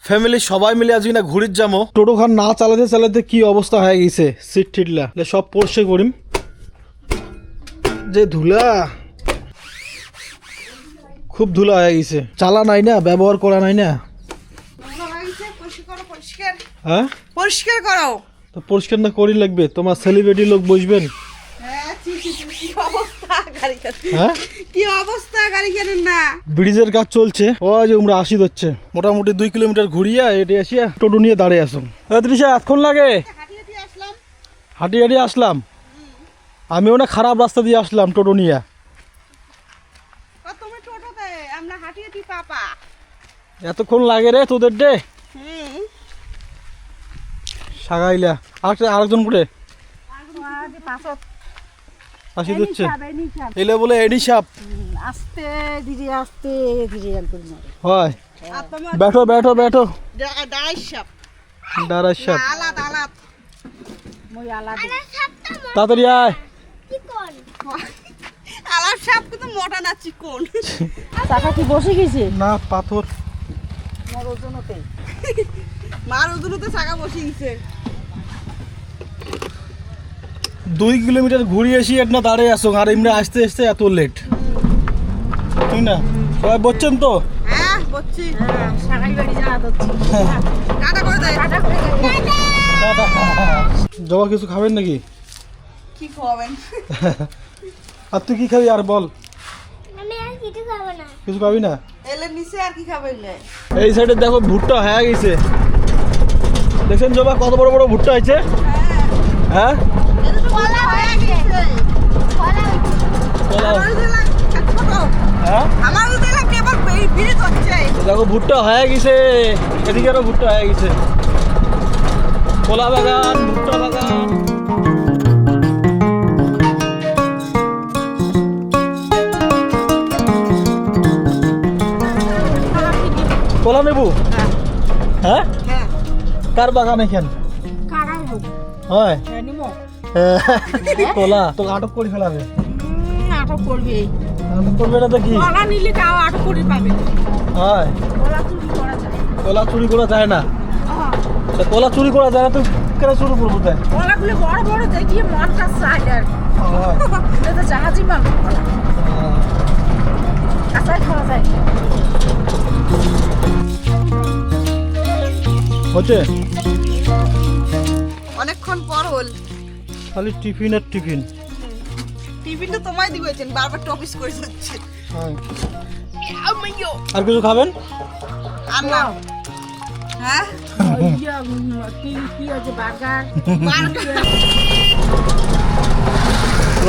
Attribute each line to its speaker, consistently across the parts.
Speaker 1: Family সবাই মিলে আজ না ঘুরির যাবো। টোটো খান না চালাতে চালাতে কি অবস্থা হয়ে গেছে, সিট ঠিটলা সব পরিষ্কার করিম। যে ধুলা, খুব ধুলা হয়ে গেছে, চালা নাই না, ব্যবহার করা নাই না। হ্যাঁ
Speaker 2: পরিষ্কার করো
Speaker 1: তো পরিষ্কার না করি লাগবে, তোমার সেলিব্রিটি লোক বসবেন। ব্রিজের কাজ চলছে, ও যে আমরা আসি হচ্ছে মোটামুটি 2 কিলোমিটার ঘুরিয়া এটি আসিয়া টোটো নিয়ে দাঁড়িয়ে আসুন। তৃষা এতক্ষণ লাগে? হাঁটি হাঁটি আসলাম, আমিও না খারাপ রাস্তা দিয়ে আসলাম টোটো নিয়ে। এতক্ষণ লাগে রে তোদের ডে সাগাইলা। আরেকজন করে আসি দিচ্ছে এলে বলে এডি সাপ
Speaker 2: আস্তে ধীরে আস্তে ধীরে
Speaker 1: হয়। बैठो बैठो बैठो। ডারাই সাপ তাড়াতাড়ি আয়।
Speaker 2: আলাপ সাপ কিন্তু মোটা না চিকন। চাকা কি বসে গেছে?
Speaker 1: না পাথর
Speaker 2: মার ওজনতে চাকা বসে গেছে।
Speaker 1: 2 কিলোমিটার ঘুরিয়ে এসি এটা দাঁড়িয়ে আসো, আর এমনি আসতে আসতে এত লেট। ঠিক না? সবাই বলছেন তো?
Speaker 2: হ্যাঁ বলছি। সাগাই বাড়ি যাওয়া হচ্ছে। টাটা করে দাও। টাটা করে দাও।
Speaker 1: জবা কিছু খাবেন নাকি?
Speaker 2: কি খাবেন?
Speaker 1: আর তুই কি খাবি আর বল।
Speaker 3: আমি আর কিছু খাবো না।
Speaker 1: কিছু খাবি না?
Speaker 2: এলে নিচে আর কি খাবেন?
Speaker 1: এই সাইডে দেখো ভুট্টা হয়ে গেছে, দেখছেন জবা কত বড় বড় ভুট্টা হয়েছে। হ্যাঁ
Speaker 3: কলা হয়ে গেছে। কলা
Speaker 1: হ্যাঁ
Speaker 2: আমার তো এলাকা কেবল বিড়ি হচ্ছে।
Speaker 1: দেখো ভুট্টা হয়ে গেছে, এদিকে আরো ভুট্টা হয়ে গেছে। কলা বাগান, ভুট্টা বাগান। কলা নেবু? হ্যাঁ
Speaker 2: হ্যাঁ
Speaker 1: কার বাগান এখান? হয় কলা তো আটক করে ফেলাবে।
Speaker 2: আটক করবে।
Speaker 1: আটক করবে না তো কি?
Speaker 2: কলা নিলে তাও আটক করে পাবে।
Speaker 1: হয়
Speaker 2: কলা চুরি করা যায়।
Speaker 1: কলা চুরি করা যায় না? তা কলা চুরি করা যায় না তো কেন চুরি করবো? তাই
Speaker 2: কলাগুলো বড় বড় দেখিয়ে মনটা চাই আর এটা তো জাহাজি মাল কলা। আচার খাওয়া যায়।
Speaker 1: হচ্ছে
Speaker 2: অনেকক্ষণ পর হল।
Speaker 1: খালি টিফিন আর টিফিন।
Speaker 2: টিফিনটা তোমায় দিবেছেন, বারবার টপিস করে যাচ্ছে।
Speaker 1: আর কিছু খাবেন?
Speaker 2: আর না। হ্যাঁ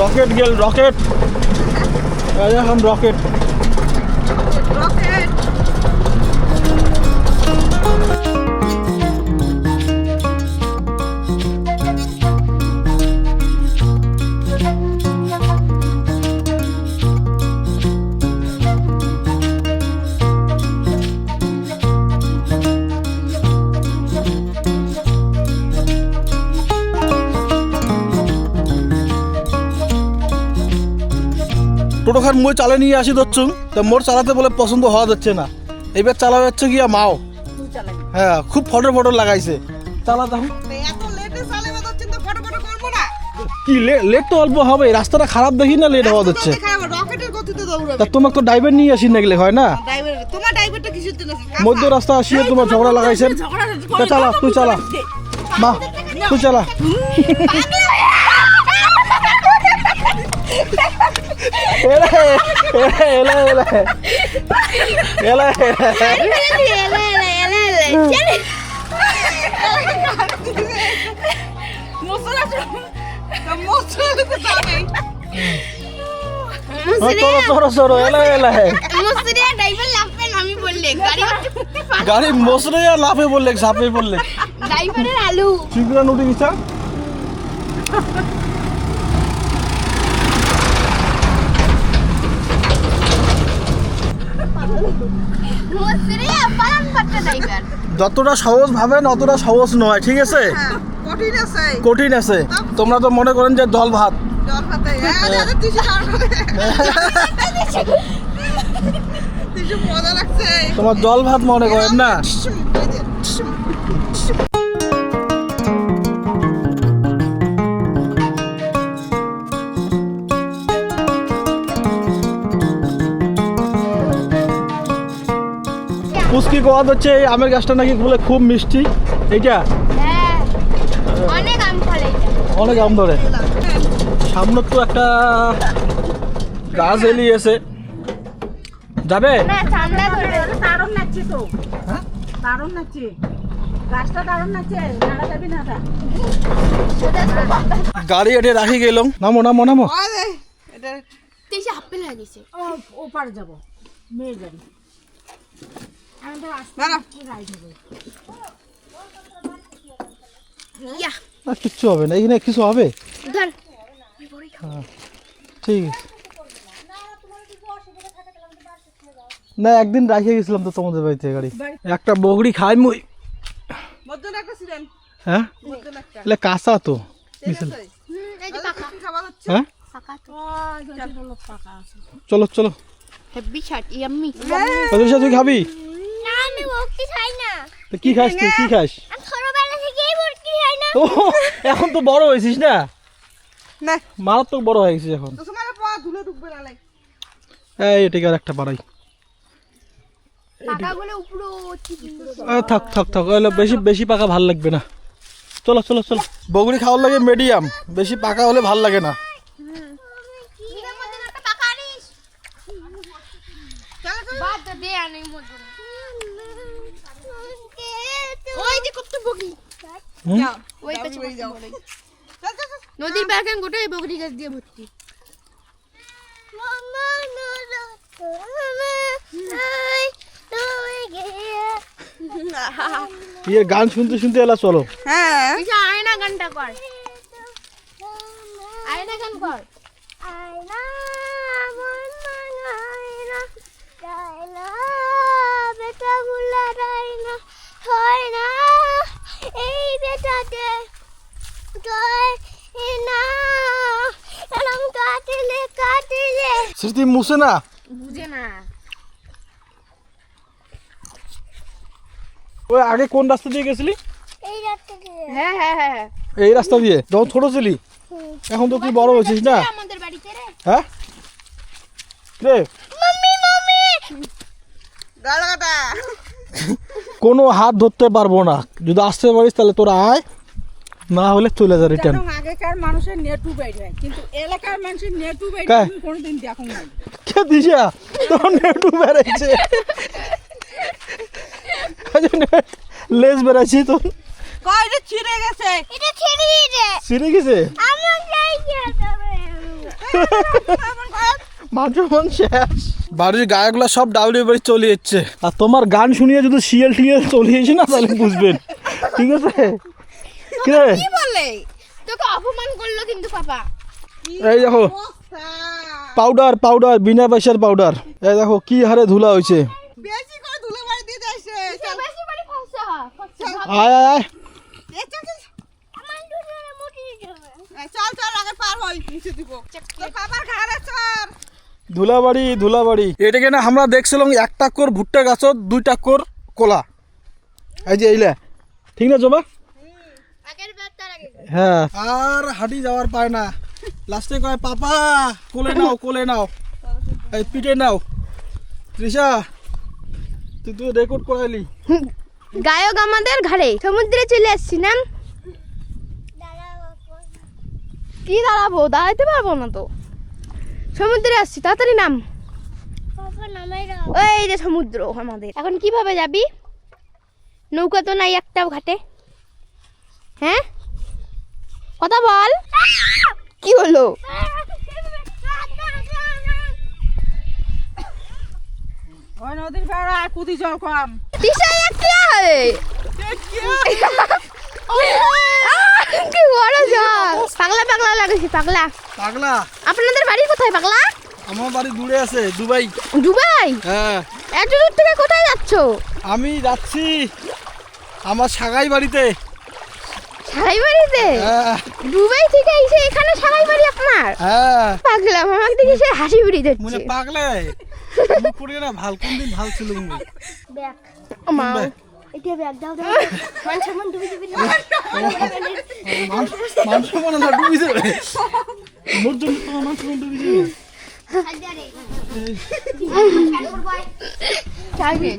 Speaker 1: রকেট গেল, রকেট এখন রকেট।
Speaker 2: রকেট
Speaker 1: টোটো খান মই চালে নিয়ে আসি ধরছুন, তা মোর চালাতে বলে পছন্দ হওয়া যাচ্ছে না। এইবার চালা যাচ্ছে গিয়া মাও। হ্যাঁ খুব ফটো ফটো লাগাইছে। চালা তখন
Speaker 2: এত লেটে চালে বাজাচ্ছেন তো ফটো ফটো করবো না।
Speaker 1: কি লেট তো অল্প হবে, রাস্তাটা খারাপ দেখি না লেট হওয়া যাচ্ছে।
Speaker 2: রকেটের গতিতে দৌড়াবে।
Speaker 1: তা তোমাকে তো ড্রাইভার নিয়ে আসি না গেলে হয় না?
Speaker 2: ড্রাইভার তোমার ড্রাইভারটা কিসের জন্য?
Speaker 1: মধ্য রাস্তা আসিয়ে তোমার ঝগড়া লাগাইছেন। তা চালা, তুই চালা মা, তুই চালা। এলে এলে এলে এলে গাড়ি মশরে লাফে বললে ঝাপে বললে
Speaker 3: আলু
Speaker 1: চিংড়া নুটি দিছা।
Speaker 3: মুসরে পালন করতে ড্রাইভার
Speaker 1: যতটা সহজ ভাবেন অতটা সহজ নয়, ঠিক আছে?
Speaker 4: কঠিন আছে
Speaker 1: কঠিন আছে। তোমরা তো মনে করেন যে জল ভাত।
Speaker 4: জল ভাতে তিসু মজা লাগছে
Speaker 1: তোমার জল ভাত মনে করেন না। পুচকি কোয়াদ হচ্ছে এই আমের গাছটা নাকি বলে খুব মিষ্টি। এইটা
Speaker 3: হ্যাঁ অনেক আম ফলে এটা
Speaker 1: অনেক আম ধরে। সামনে তো একটা গাছ এলিয়েছে, যাবে?
Speaker 3: না ঠান্ডা ধরে
Speaker 2: দারুণ লাগছে তো, দারুণ লাগছে গাছটা, দারুণ লাগছে। নাড়া যাবি না তা
Speaker 1: গাড়ি এটে রাখি গেলাম। নামো নামো নামো।
Speaker 4: আরে এটা
Speaker 3: তেইশে আপেল হয়ে গেছে
Speaker 2: ও পারে যাবো মেয়ের গাড়ি। আমি তো আসতে
Speaker 4: দাঁড়া
Speaker 2: রাইড হবে।
Speaker 3: ইয়া
Speaker 1: না কিচ্ছু হবে না, এখানে কিছু হবে।
Speaker 3: ধর
Speaker 1: ঠিক আছে। না একদিন রাখে গেছিলাম তো তোমাদের বাড়িতে গাড়ি। একটা বগড়ি খাই মুই।
Speaker 4: মধ্যে একটা ছিলেন
Speaker 1: হ্যাঁ
Speaker 4: মধ্যে একটা
Speaker 1: এলে কাঁচা তো মিছিল।
Speaker 3: এই যে পাকা
Speaker 4: খাবার হচ্ছে
Speaker 1: হ্যাঁ
Speaker 3: পাকা তো
Speaker 2: পাকা আছে।
Speaker 1: চলো চলো।
Speaker 3: হেভি শার্ট ইয়াম্মি
Speaker 1: সদস্য তুই খাবি?
Speaker 3: না আমি ভক্তি খাই না
Speaker 1: তো কি খাস তুই, কি খাস?
Speaker 3: আমি ছোটবেলা থেকেই ভক্তি খাই না
Speaker 1: ও এখন তো বড় হয়েছিস না,
Speaker 4: না
Speaker 1: মারাত্মক বড় হয়ে গেছিস এখন।
Speaker 4: তো তোমার পা ধুলে ঢুকবে না লাই
Speaker 1: এই এটাকে আর একটা বাড়াই।
Speaker 3: পাকাগুলো উপরে
Speaker 1: থাক থাক থাক, ওগুলো বেশি বেশি পাকা ভাল লাগবে না। চলো চলো চলো। বগড়ি খাওয়ার লাগে মিডিয়াম, বেশি পাকা হলে ভাল লাগে না।
Speaker 3: এর মধ্যে একটা পাকা আনিস বাদ দে আনি মধ্যে ওই যে কত বগরি
Speaker 1: হুম?
Speaker 3: ওই পেছনে
Speaker 4: বেরিয়ে যাও চল চল চল
Speaker 3: নদীর বাগান গোটাই বগরি গাছ দিয়ে ভর্তি মামা নোরা
Speaker 1: ইয়ে গান শুনতে শুনতে এলা চলো।
Speaker 4: হ্যাঁ
Speaker 3: আয়না গানটা কর আয়না গান কর আয়না মন মানায়না আয়না বেটা গুলা রায়না হয় না এই বেটাতে জয় না এরম কাটিলে কাটিলে
Speaker 1: স্মৃতি মুছে না।
Speaker 3: বুঝে না
Speaker 1: ওই আগে কোন রাস্তা দিয়ে গেছিলি?
Speaker 3: এই রাস্তাতে হ্যাঁ হ্যাঁ হ্যাঁ
Speaker 1: এই রাস্তা দিয়ে যখন ছোট ছিলি। এখন তো তুই বড় হয়েছিস না।
Speaker 3: আমাদের বাড়িতে রে
Speaker 1: হ্যাঁ রে,
Speaker 3: মাম্মি মাম্মি
Speaker 4: গালাটা
Speaker 1: কোনো হাত ধরতে পারবো না। যদি আসতে পারিস তাহলে তোরা আয়, না হলে চলে যা রিটার্ন।
Speaker 2: যেমন আগেকার মানুষের নেটু বাইর হয়, কিন্তু এলাকার মানুষের নেটু বাইর
Speaker 1: কায়?
Speaker 2: আমি কোনোদিন দেখো নাই।
Speaker 1: কে দিশা তোর নেটু বেড়াইছে, লেজ বেড়াইছি তোর।
Speaker 4: কয়টা ছিঁড়ে গেছে
Speaker 3: এটা ছেড়ে দিয়েছে
Speaker 1: ছিঁড়ে গেছে
Speaker 3: আমার যাই কি
Speaker 1: মাঝে শেষ। বাড়ির গায়কগুলা সব ডাউলি বাড়ি চলে যাচ্ছে, আর তোমার গান শুনিয়ে যদি সিএল টিএল চলে যাচ্ছে না তাহলে বুঝবেন, ঠিক আছে? কি রে?
Speaker 3: কি বলে তোকে অপমান করলো কিন্তু পাপা
Speaker 1: এই দেখো পাউডার পাউডার, বিনা পয়সার পাউডার। এই দেখো কি হারে ধুলা হয়েছে।
Speaker 4: বেশি করে ধুলে বাড়ি দিয়ে যাইছে চল
Speaker 3: বেশি বাড়ি খসা
Speaker 1: আয় আয় আয়।
Speaker 4: চল চল
Speaker 3: আমার দুধে মুটি যাবে
Speaker 4: চল চল আগে পার হই মুছে দিব তোর বাবার ঘাড়ে চল
Speaker 1: ধুলাবাড়ি ধুলাবাড়ি। এটাকে না আমরা দেখছিলাম 1 টাক্কর ভুট্টা গাছত 2 টাক্কর কলা। এই যে এইলা ঠিক না জবা?
Speaker 3: আগের ব্যাগটা আগে
Speaker 1: হ্যাঁ। আর হাঁটি যাওয়ার পায় না, লাস্টে কয় পাপা কোলে নাও কোলে নাও, এই পিঠে নাও। তৃষা তুই তো রেকর্ড করাইলি।
Speaker 3: গায়ক আমাদের ঘাড়ে সমুদ্রে চলে আসছি না কি দাঁড়াবো, দাঁড়াইতে পারবো না তো, সমুদ্রে আসছি তাড়াতাড়ি নাম। ওই যে সমুদ্র আমাদের। এখন কিভাবে যাবি? নৌকা তো নাই একটাও ঘাটে। হ্যাঁ কথা বল, কি হলো?
Speaker 2: ওই নদীর পাড়া কুদি জল কম।
Speaker 3: তিশা একলা है কি বড় জল। পাগলা পাগলা লাগছে পাগলা।
Speaker 1: পাগলা
Speaker 3: আপনাদের বাড়ি কোথায় পাগলা?
Speaker 1: আমার বাড়ি দূরে আছে, দুবাই।
Speaker 3: দুবাই?
Speaker 1: হ্যাঁ।
Speaker 3: এত দূর থেকে কোথায় যাচ্ছো?
Speaker 1: আমি যাচ্ছি আমার সাগাই বাড়িতে।
Speaker 3: সারাই বাড়িতে?
Speaker 1: হ্যাঁ।
Speaker 3: দুবাই থেকে এসে এখানে সারাই বাড়ি আপনার?
Speaker 1: হ্যাঁ।
Speaker 3: পাগলা আমার দিকে সে হাসি উড়ি
Speaker 1: মনে
Speaker 3: দিচ্ছে।
Speaker 1: পাগলে মুখ পড়ে না, ভাল কোন দিন ভাল ছিল মুখ।
Speaker 3: ব্যাগ মা এটা ব্যাগ দাও দাও। মান সম্মান ডুবে যাবে না।
Speaker 1: মানুষ মনে না ডুবি যাবে, মোর জন্য তোমার মানুষ মনে ডুবি যাবে।
Speaker 3: দাদি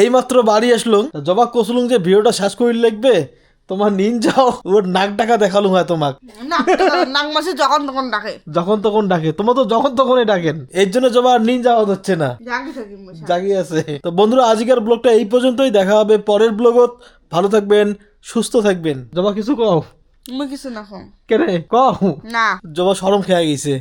Speaker 1: এইমাত্র বাড়ি আসলুম, জবা কসলুম যে ভিডিওটা শেষ করে লিখবে, তোমার নিন যাও ওর নাক ডাকা দেখালুম হয় তোমাক।
Speaker 4: নাক মাসে যখন তখন ডাকে।
Speaker 1: যখন তখন ডাকে, তোমার তো যখন তখনই ডাকেন, এর জন্য জবা আর নিন যাওয়া হচ্ছে না,
Speaker 4: জাগি থাকি মশা।
Speaker 1: জাগিয়ে আছে। তো বন্ধুরা আজকের ব্লগটা এই পর্যন্তই, দেখা হবে পরের ব্লগত। ভালো থাকবেন, সুস্থ থাকবেন। জবা কিছু কও?
Speaker 4: মুই কিছু না খাও।
Speaker 1: কেনে কও?
Speaker 4: না।
Speaker 1: জবা শরম খেয়ে গেছে।